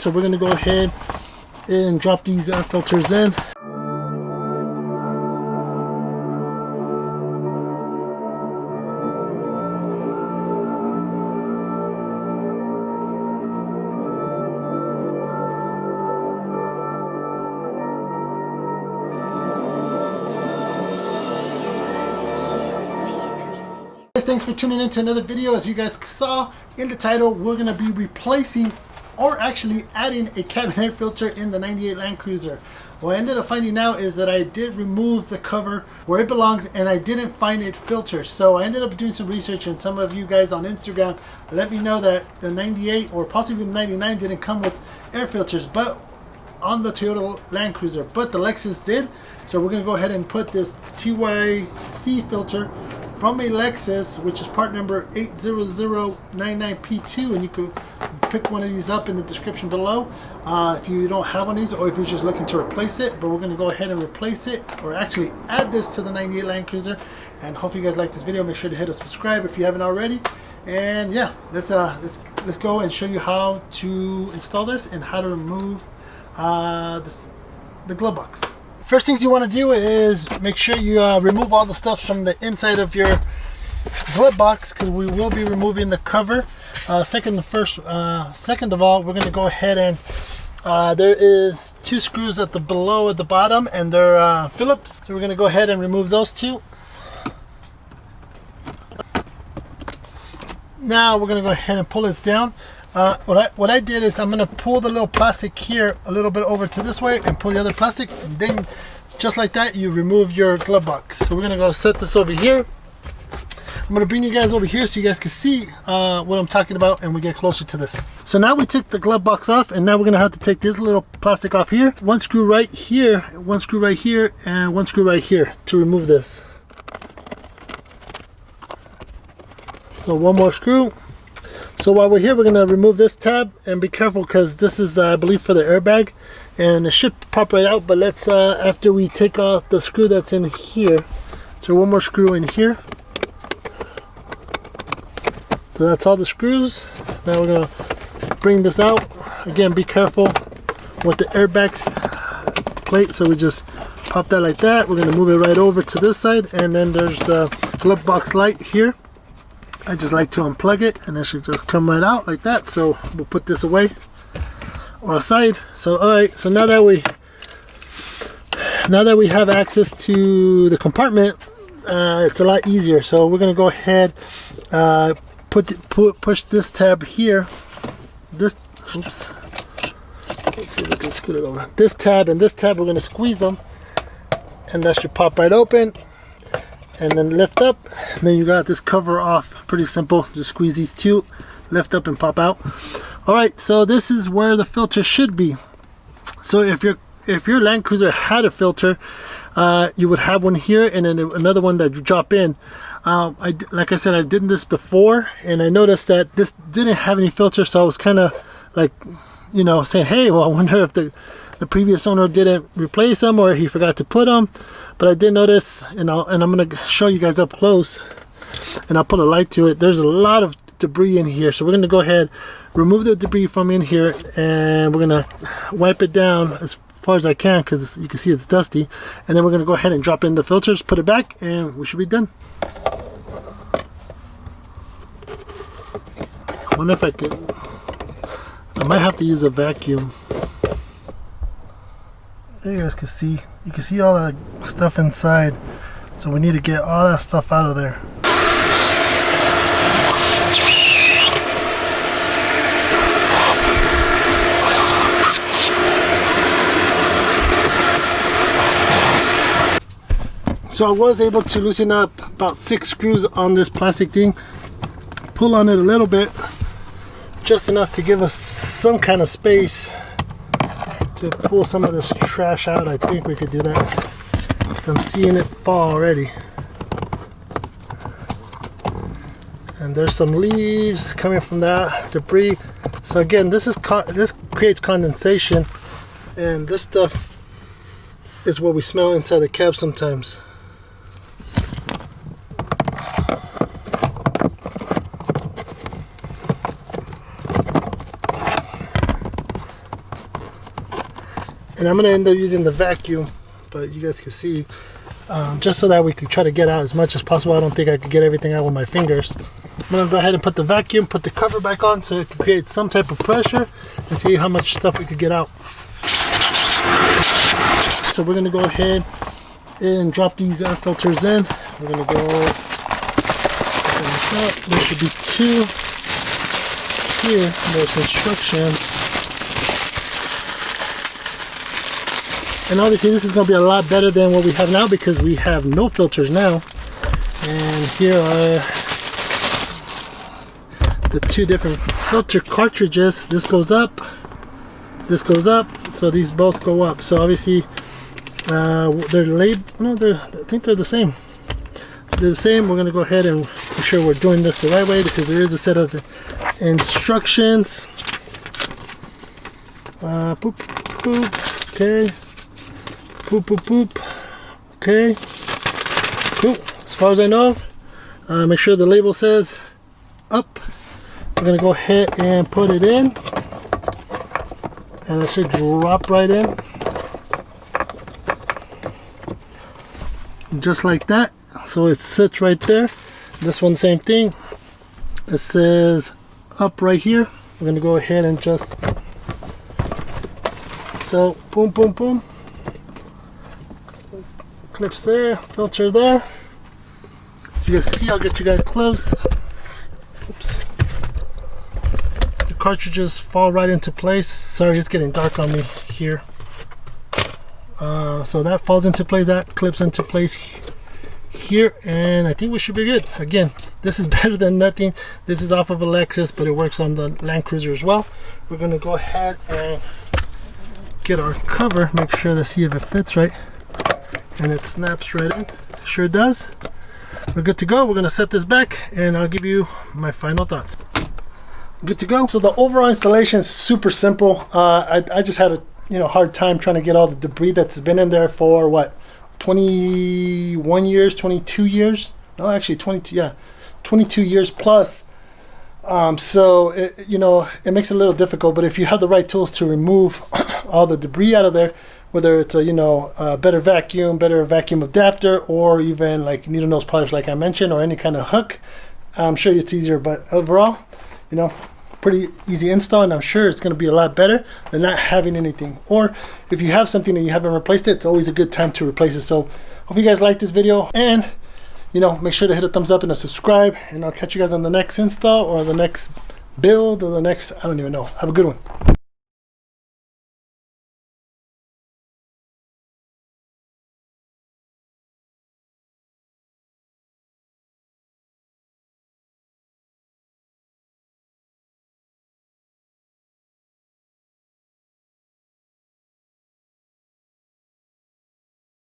So we're going to go ahead and drop these air filters in. Thanks for tuning in to another video. As you guys saw in the title, we're going to be replacing or actually adding a cabin air filter in the 98 Land Cruiser. What I ended up finding out is that I did remove the cover where it belongs and I didn't find it filtered. So I ended up doing some research, and some of you guys on Instagram let me know that the 98 or possibly the 99 didn't come with air filters, but on the Toyota Land Cruiser, but the Lexus did. So we're going to go ahead and put this TYC filter from a Lexus, which is part number 80099P2, and you could pick one of these up in the description below if you don't have one of these, or if you're just looking to replace it. But we're going to go ahead and replace it, or actually add this to the 98 Land Cruiser. And hopefully you guys like this video. Make sure to hit a subscribe if you haven't already. And yeah, let's go and show you how to install this and how to remove the glove box. First things you want to do is make sure you remove all the stuff from the inside of your glove box, because we will be removing the cover. Second of all, we're going to go ahead and there is two screws at the bottom, and they're Phillips. So we're going to go ahead and remove those two. Now we're going to go ahead and pull this down. What I did is I'm going to pull the little plastic here a little bit over to this way and pull the other plastic, and then just like that you remove your glove box. So we're going to go set this over here. I'm going to bring you guys over here so you guys can see what I'm talking about, and we get closer to this. So now we took the glove box off, and now we're going to have to take this little plastic off here. One screw right here, one screw right here, and one screw right here to remove this. So one more screw. So while we're here, we're going to remove this tab, and be careful because this is I believe for the airbag, and it should pop right out. But let's after we take off the screw that's in here. So one more screw in here. So that's all the screws. Now we're going to bring this out. Again, be careful with the airbags plate. So we just pop that like that. We're going to move it right over to this side, and then there's the glove box light here. I just like to unplug it, and it should just come right out like that. So we'll put this away or aside. So alright, so now that we have access to the compartment, it's a lot easier. So we're gonna go ahead, push this tab here. Let's see if we can scoot it over. This tab and this tab, we're gonna squeeze them, and that should pop right open. And then lift up, and then you got this cover off. Pretty simple. Just squeeze these two, lift up, and pop out. All right, so this is where the filter should be. So if your Land Cruiser had a filter, you would have one here, and then another one that you drop in. Like I said, I've done this before, and I noticed that this didn't have any filter, so I was kind of like, you know, saying, hey, well, I wonder if the previous owner didn't replace them or he forgot to put them. But I did notice, and I'm going to show you guys up close, and I'll put a light to it. There's a lot of debris in here, so we're going to go ahead, remove the debris from in here, and we're going to wipe it down as far as I can, because you can see it's dusty. And then we're going to go ahead and drop in the filters, put it back, and we should be done. I wonder if I might have to use a vacuum. There you guys can see. You can see all that stuff inside. So we need to get all that stuff out of there. So I was able to loosen up about 6 screws on this plastic thing. Pull on it a little bit, just enough to give us some kind of space to pull some of this trash out. I think we could do that, because I'm seeing it fall already. And there's some leaves coming from that debris. So again, this creates condensation, and this stuff is what we smell inside the cab sometimes. And I'm gonna end up using the vacuum, but you guys can see, just so that we can try to get out as much as possible. I don't think I could get everything out with my fingers. I'm gonna go ahead and put the vacuum, put the cover back on so it can create some type of pressure and see how much stuff we could get out. So we're gonna go ahead and drop these air filters in. We're gonna go open this up. There should be 2 here. There's instructions. And obviously this is gonna be a lot better than what we have now because we have no filters now. And here are the 2 different filter cartridges. This goes up, this goes up, so these both go up. So obviously they're labeled, no, I think they're the same. They're the same. We're gonna go ahead and make sure we're doing this the right way because there is a set of instructions. Boop, boop, okay. Boop, boop, boop, okay. Cool. As far as I know, make sure the label says up. We're gonna go ahead and put it in, and it should drop right in, just like that. So it sits right there. This one, same thing. It says up right here. We're gonna go ahead and just, so boom, boom, boom. Clips there, filter there. As you guys can see, I'll get you guys close. Oops. The cartridges fall right into place. Sorry, it's getting dark on me here. So that falls into place, that clips into place here, and I think we should be good. Again, this is better than nothing. This is off of a Lexus, but it works on the Land Cruiser as well. We're gonna go ahead and get our cover, make sure to see if it fits right, and it snaps right in. Sure does. We're good to go. We're gonna set this back and I'll give you my final thoughts. Good to go. So the overall installation is super simple. I just had a hard time trying to get all the debris that's been in there for what, 21 years, 22 years? No, actually 22, yeah, 22 years plus. So it makes it a little difficult, but if you have the right tools to remove all the debris out of there, whether it's a better vacuum adapter, or even like needle nose pliers like I mentioned, or any kind of hook, I'm sure it's easier. But overall, pretty easy install, and I'm sure it's going to be a lot better than not having anything. Or if you have something and you haven't replaced it, it's always a good time to replace it. So hope you guys like this video, and make sure to hit a thumbs up and a subscribe, and I'll catch you guys on the next install or the next build or the next, I don't even know. Have a good one.